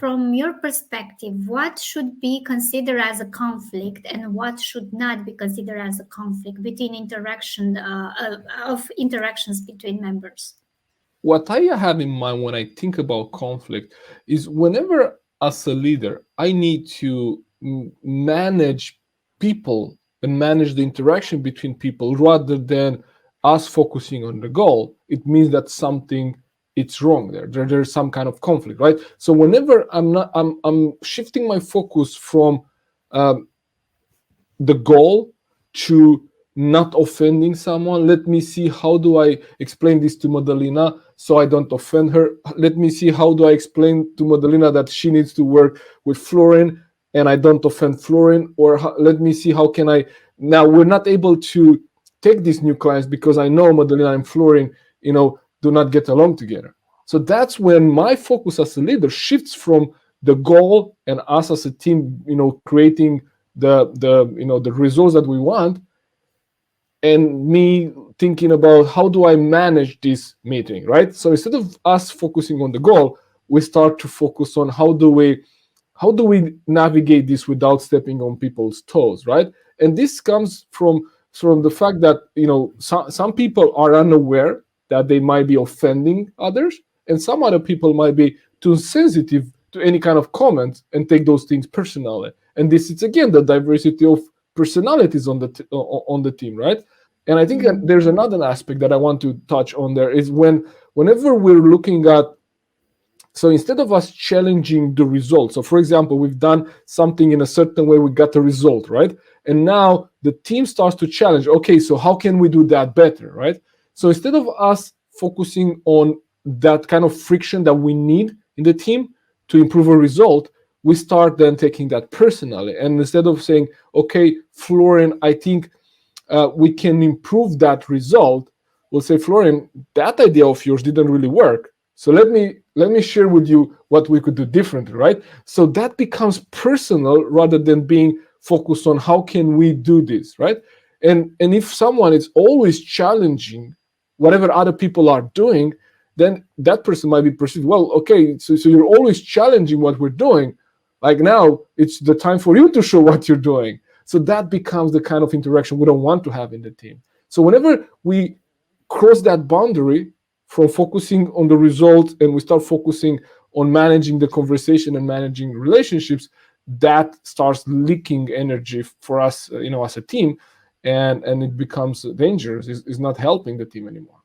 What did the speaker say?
from your perspective, what should be considered as a conflict and what should not be considered as a conflict between of interactions between members? What I have in mind when I think about conflict is whenever, as a leader, I need to manage people and manage the interaction between people rather than us focusing on the goal, it means that something it's wrong there's some kind of conflict, right? So whenever I'm shifting my focus from um, the goal to not offending someone. Let me see how do I explain this to Madalena so I don't offend her. Let me see how do I explain to Madalena that she needs to work with Florin and I don't offend Florin. Or let me see how can I, now we're not able to take these new clients because I know Madalena and Florin, do not get along together. So that's when my focus as a leader shifts from the goal and us as a team, creating the results that we want, and me thinking about how do I manage this meeting, right? So instead of us focusing on the goal, we start to focus on how do we navigate this without stepping on people's toes, right? And this comes from the fact that some people are unaware that they might be offending others, and some other people might be too sensitive to any kind of comments and take those things personally. And this is again the diversity of personalities on the team, right? And I think that there's another aspect that I want to touch on there is whenever we're looking at, so instead of us challenging the result, so for example, we've done something in a certain way, we got a result, right? And now the team starts to challenge, okay, so how can we do that better, right? So instead of us focusing on that kind of friction that we need in the team to improve a result, we start then taking that personally. And instead of saying, okay, Florin, I think we can improve that result, we'll say, Florin, that idea of yours didn't really work. So let me share with you what we could do differently, right? So that becomes personal rather than being focused on how can we do this, right? And if someone is always challenging whatever other people are doing, then that person might be perceived, well, okay, so you're always challenging what we're doing. Like now, it's the time for you to show what you're doing. So that becomes the kind of interaction we don't want to have in the team. So whenever we cross that boundary from focusing on the results and we start focusing on managing the conversation and managing relationships, that starts leaking energy for us, as a team, and it becomes dangerous. It's not helping the team anymore.